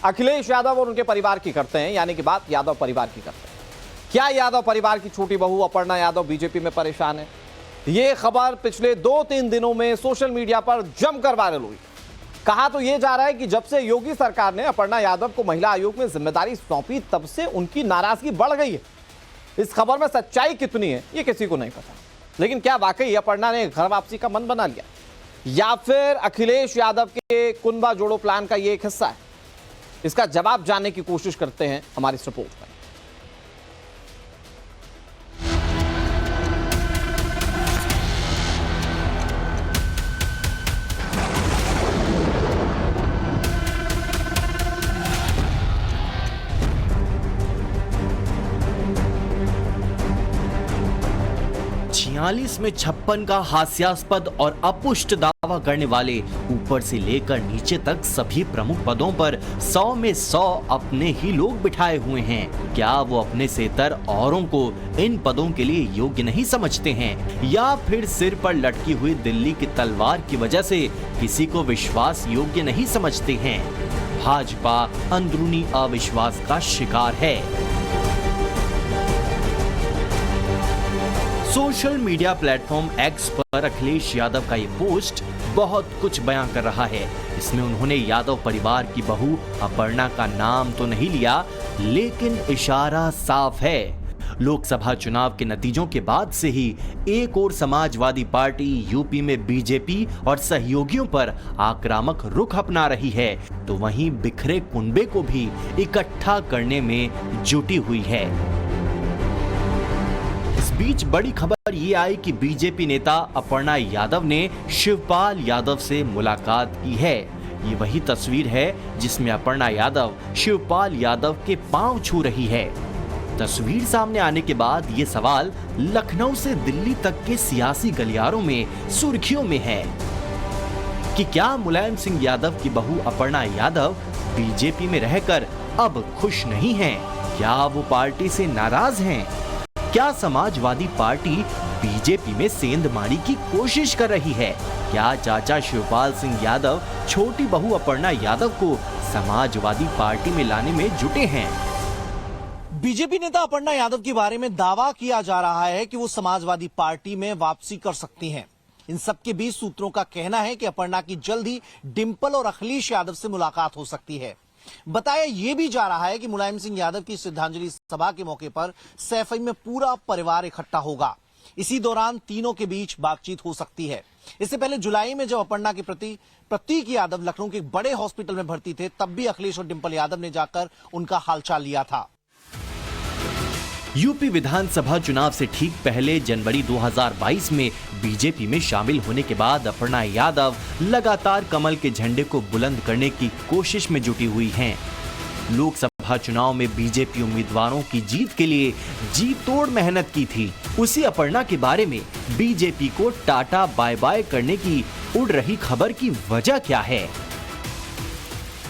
अखिलेश यादव और उनके परिवार की करते हैं, यानी कि बात यादव परिवार की करते हैं। क्या यादव परिवार की छोटी बहू अपर्णा यादव बीजेपी में परेशान है? यह खबर पिछले 2-3 दिनों में सोशल मीडिया पर जमकर वायरल हुई। कहा तो यह जा रहा है कि जब से योगी सरकार ने अपर्णा यादव को महिला आयोग में जिम्मेदारी सौंपी, तब से उनकी नाराजगी बढ़ गई है। इस खबर में सच्चाई कितनी है ये किसी को नहीं पता, लेकिन क्या वाकई अपर्णा ने घर वापसी का मन बना लिया, या फिर अखिलेश यादव के कुनबा जोड़ो प्लान का ये एक हिस्सा है? इसका जवाब जानने की कोशिश करते हैं हमारी इस रिपोर्ट में। 46 में 56 का हास्यास्पद और अपुष्ट दावा करने वाले ऊपर से लेकर नीचे तक सभी प्रमुख पदों पर 100 में 100 अपने ही लोग बिठाए हुए हैं। क्या वो अपने सेतर औरों को इन पदों के लिए योग्य नहीं समझते हैं, या फिर सिर पर लटकी हुई दिल्ली की तलवार की वजह से किसी को विश्वास योग्य नहीं समझते हैं? भाजपा अंदरूनी अविश्वास का शिकार है। सोशल मीडिया प्लेटफॉर्म एक्स पर अखिलेश यादव का ये पोस्ट बहुत कुछ बयां कर रहा है। इसमें उन्होंने यादव परिवार की बहू अपर्णा का नाम तो नहीं लिया, लेकिन इशारा साफ है। लोकसभा चुनाव के नतीजों के बाद से ही एक और समाजवादी पार्टी यूपी में बीजेपी और सहयोगियों पर आक्रामक रुख अपना रही है, तो वहीं बिखरे कुनबे को भी इकट्ठा करने में जुटी हुई है। इस बीच बड़ी खबर ये आई कि बीजेपी नेता अपर्णा यादव ने शिवपाल यादव से मुलाकात की है। ये वही तस्वीर है जिसमें अपर्णा यादव शिवपाल यादव के पांव छू रही है। तस्वीर सामने आने के बाद ये सवाल लखनऊ से दिल्ली तक के सियासी गलियारों में सुर्खियों में है कि क्या मुलायम सिंह यादव की बहू अपर्णा यादव बीजेपी में रहकर अब खुश नहीं हैं? क्या वो पार्टी से नाराज हैं? क्या समाजवादी पार्टी बीजेपी में सेंधमारी की कोशिश कर रही है? क्या चाचा शिवपाल सिंह यादव छोटी बहू अपर्णा यादव को समाजवादी पार्टी में लाने में जुटे हैं? बीजेपी नेता अपर्णा यादव के बारे में दावा किया जा रहा है कि वो समाजवादी पार्टी में वापसी कर सकती हैं। इन सबके बीच सूत्रों का कहना है कि अपर्णा की जल्द ही डिंपल और अखिलेश यादव से मुलाकात हो सकती है। बताया यह भी जा रहा है कि मुलायम सिंह यादव की श्रद्धांजलि सभा के मौके पर सैफई में पूरा परिवार इकट्ठा होगा। इसी दौरान तीनों के बीच बातचीत हो सकती है। इससे पहले जुलाई में जब अपर्णा के प्रति प्रतीक यादव लखनऊ के एक बड़े हॉस्पिटल में भर्ती थे, तब भी अखिलेश और डिंपल यादव ने जाकर उनका हालचाल लिया था। यूपी विधानसभा चुनाव से ठीक पहले जनवरी 2022 में बीजेपी में शामिल होने के बाद अपर्णा यादव लगातार कमल के झंडे को बुलंद करने की कोशिश में जुटी हुई हैं। लोकसभा चुनाव में बीजेपी उम्मीदवारों की जीत के लिए जी तोड़ मेहनत की थी। उसी अपर्णा के बारे में बीजेपी को टाटा बाय बाय करने की उड़ रही खबर की वजह क्या है?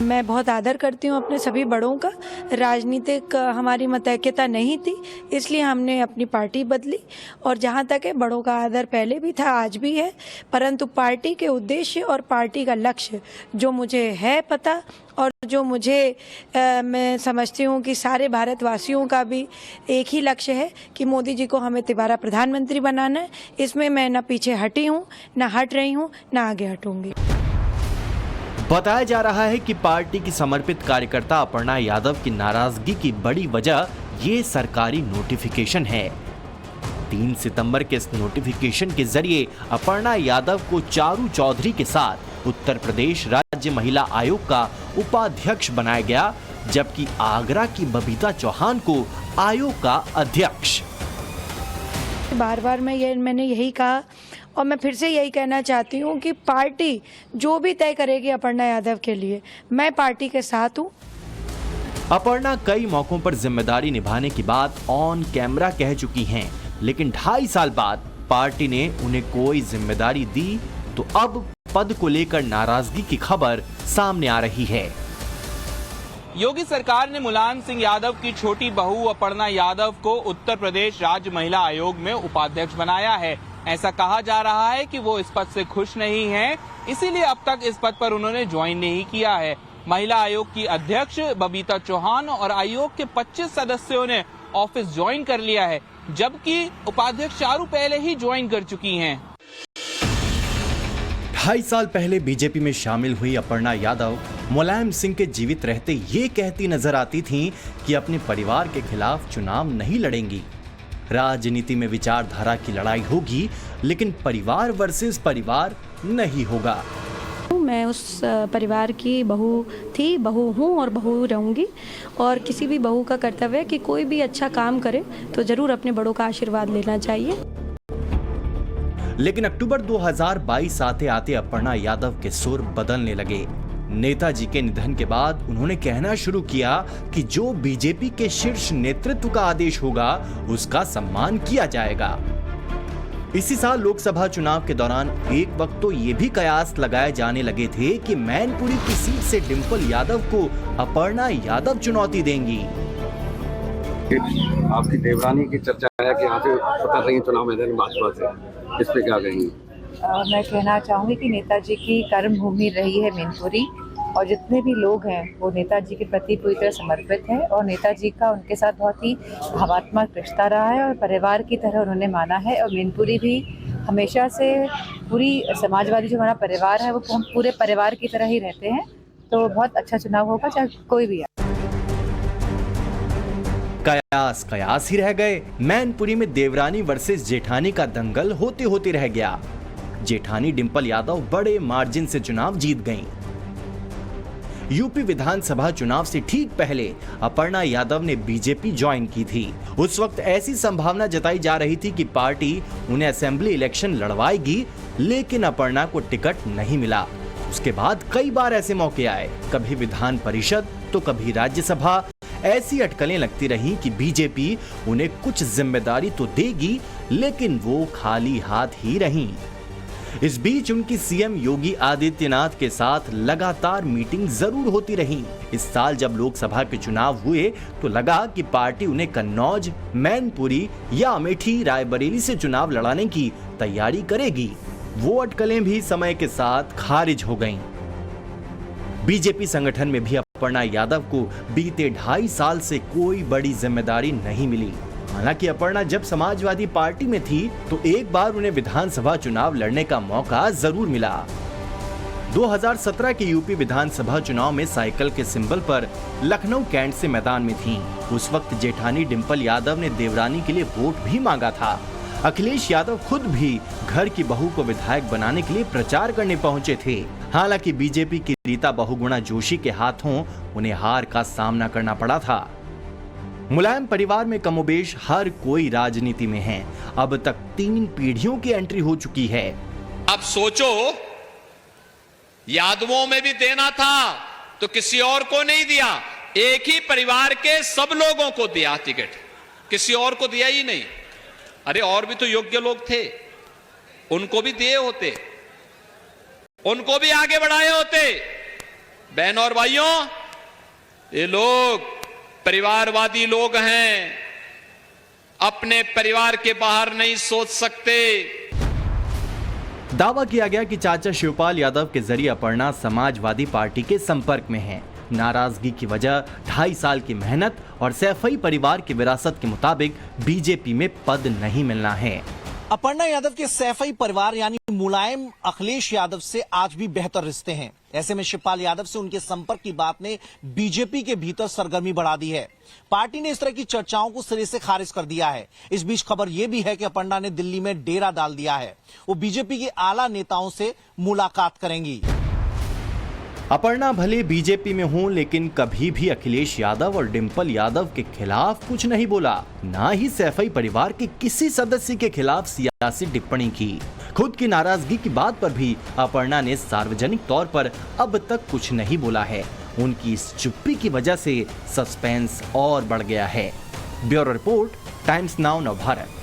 मैं बहुत आदर करती हूँ अपने सभी बड़ों का। राजनीतिक हमारी मतैक्यता नहीं थी, इसलिए हमने अपनी पार्टी बदली। और जहाँ तक है, बड़ों का आदर पहले भी था, आज भी है, परंतु पार्टी के उद्देश्य और पार्टी का लक्ष्य जो मुझे है पता, और जो मुझे मैं समझती हूँ कि सारे भारतवासियों का भी एक ही लक्ष्य है कि मोदी जी को हमें दोबारा प्रधानमंत्री बनाना है। इसमें मैं न पीछे हटी हूँ, न हट रही हूँ, न आगे हटूंगी। बताया जा रहा है कि पार्टी की समर्पित कार्यकर्ता अपर्णा यादव की नाराजगी की बड़ी वजह ये सरकारी नोटिफिकेशन है। 3 सितंबर के इस नोटिफिकेशन के जरिए अपर्णा यादव को चारू चौधरी के साथ उत्तर प्रदेश राज्य महिला आयोग का उपाध्यक्ष बनाया गया, जबकि आगरा की बबीता चौहान को आयोग का अध्यक्ष। बार मैंने यही कहा और मैं फिर से यही कहना चाहती हूँ कि पार्टी जो भी तय करेगी अपर्णा यादव के लिए, मैं पार्टी के साथ हूँ। अपर्णा कई मौकों पर जिम्मेदारी निभाने की बात ऑन कैमरा कह चुकी हैं, लेकिन 2.5 साल बाद पार्टी ने उन्हें कोई जिम्मेदारी दी, तो अब पद को लेकर नाराजगी की खबर सामने आ रही है। योगी सरकार ने मुलायम सिंह यादव की छोटी बहू अपर्णा यादव को उत्तर प्रदेश राज्य महिला आयोग में उपाध्यक्ष बनाया है। ऐसा कहा जा रहा है कि वो इस पद से खुश नहीं हैं, इसीलिए अब तक इस पद पर उन्होंने ज्वाइन नहीं किया है। महिला आयोग की अध्यक्ष बबीता चौहान और आयोग के 25 सदस्यों ने ऑफिस ज्वाइन कर लिया है, जबकि उपाध्यक्ष चारू पहले ही ज्वाइन कर चुकी हैं। 2.5 साल पहले बीजेपी में शामिल हुई अपर्णा यादव मुलायम सिंह के जीवित रहते ये कहती नजर आती थीं कि अपने परिवार के खिलाफ चुनाव नहीं लड़ेंगी। राजनीति में विचारधारा की लड़ाई होगी, लेकिन परिवार वर्सेस परिवार नहीं होगा। मैं उस परिवार की बहू थी, बहू हूँ और बहू रहूँगी, और किसी भी बहू का कर्तव्य है कि कोई भी अच्छा काम करे तो जरूर अपने बड़ों का आशीर्वाद लेना चाहिए। लेकिन अक्टूबर 2022 आते आते अपर्णा यादव के सुर बदलने लगे। नेताजी के निधन के बाद उन्होंने कहना शुरू किया कि जो बीजेपी के शीर्ष नेतृत्व का आदेश होगा उसका सम्मान किया जाएगा। इसी साल लोकसभा चुनाव के दौरान एक वक्त तो ये भी कयास लगाए जाने लगे थे कि मैनपुरी की सीट से डिंपल यादव को अपर्णा यादव चुनौती देंगी। आपकी देवरानी की चर्चा है कि यहाँ पे पता नहीं चुनाव मैदान भाजपा से, इस पे क्या कहेंगी? मैं कहना चाहूँगी कि नेताजी की कर्म भूमि रही है मैनपुरी, और जितने भी लोग हैं वो नेताजी के प्रति पूरी तरह समर्पित हैं, और नेताजी का उनके साथ बहुत ही भावात्मक रिश्ता रहा है और परिवार की तरह उन्होंने माना है। और मैनपुरी भी हमेशा से पूरी समाजवादी जो हमारा परिवार है वो हम पूरे परिवार की तरह ही रहते हैं। तो बहुत अच्छा चुनाव होगा, चाहे कोई भी है। कयास ही रह गए। मैनपुरी में देवरानी वर्सेस जेठानी का दंगल होते होते रह गया। जेठानी डिंपल यादव बड़े मार्जिन से चुनाव जीत गईं। यूपी विधानसभा चुनाव से ठीक पहले अपर्णा यादव ने बीजेपी ज्वाइन की थी। उस वक्त ऐसी संभावना जताई जा रही थी कि पार्टी उन्हें असेंबली इलेक्शन लड़वाएगी, लेकिन अपर्णा को टिकट नहीं मिला। उसके बाद कई बार ऐसे मौके आए, कभी विधान परिषद तो कभी राज्यसभा। ऐसी अटकलें लगती रहीं कि बीजेपी उन्हें कुछ जिम्मेदारी तो देगी, लेकिन वो खाली हाथ ही रहीं। इस बीच उनकी सीएम योगी आदित्यनाथ के साथ लगातार मीटिंग जरूर होती रही। इस साल जब लोकसभा के चुनाव हुए तो लगा कि पार्टी उन्हें कन्नौज, मैनपुरी या अमेठी, रायबरेली से चुनाव लड़ाने की तैयारी करेगी। वो अटकलें भी समय के साथ खारिज हो गईं। बीजेपी संगठन में भी अपर्णा यादव को बीते 2.5 साल से कोई बड़ी जिम्मेदारी नहीं मिली। हालांकि अपर्णा जब समाजवादी पार्टी में थी तो एक बार उन्हें विधानसभा चुनाव लड़ने का मौका जरूर मिला। 2017 के यूपी विधानसभा चुनाव में साइकिल के सिंबल पर लखनऊ कैंट से मैदान में थीं। उस वक्त जेठानी डिंपल यादव ने देवरानी के लिए वोट भी मांगा था। अखिलेश यादव खुद भी घर की बहू को विधायक बनाने के लिए प्रचार करने पहुंचे थे। हालांकि बीजेपी की रीता बहुगुणा जोशी के हाथों उन्हें हार का सामना करना पड़ा था। मुलायम परिवार में कमोबेश हर कोई राजनीति में है। अब तक 3 पीढ़ियों की एंट्री हो चुकी है। अब सोचो, यादवों में भी देना था तो किसी और को नहीं दिया, एक ही परिवार के सब लोगों को दिया टिकट, किसी और को दिया ही नहीं। अरे और भी तो योग्य लोग थे, उनको भी दिए होते, उनको भी आगे बढ़ाए होते। बहनों और भाइयों, ये लोग परिवारवादी लोग हैं, अपने परिवार के बाहर नहीं सोच सकते। दावा किया गया कि चाचा शिवपाल यादव के जरिए अपर्णा समाजवादी पार्टी के संपर्क में हैं। नाराजगी की वजह 2.5 साल की मेहनत और सैफई परिवार की विरासत के मुताबिक बीजेपी में पद नहीं मिलना है। अपर्णा यादव के सैफई परिवार यानी मुलायम अखिलेश यादव से आज भी बेहतर रिश्ते हैं। ऐसे में शिवपाल यादव से उनके संपर्क की बात ने बीजेपी के भीतर सरगर्मी बढ़ा दी है। पार्टी ने इस तरह की चर्चाओं को सिरे से खारिज कर दिया है। इस बीच खबर यह भी है कि अपर्णा ने दिल्ली में डेरा डाल दिया है। वो बीजेपी के आला नेताओं से मुलाकात करेंगी। अपर्णा भले बीजेपी में हों, लेकिन कभी भी अखिलेश यादव और डिंपल यादव के खिलाफ कुछ नहीं बोला, ना ही सैफई परिवार के किसी सदस्य के खिलाफ सियासी टिप्पणी की। खुद की नाराजगी की बात पर भी अपर्णा ने सार्वजनिक तौर पर अब तक कुछ नहीं बोला है। उनकी इस चुप्पी की वजह से सस्पेंस और बढ़ गया है। Bureau report, times now Navbharat.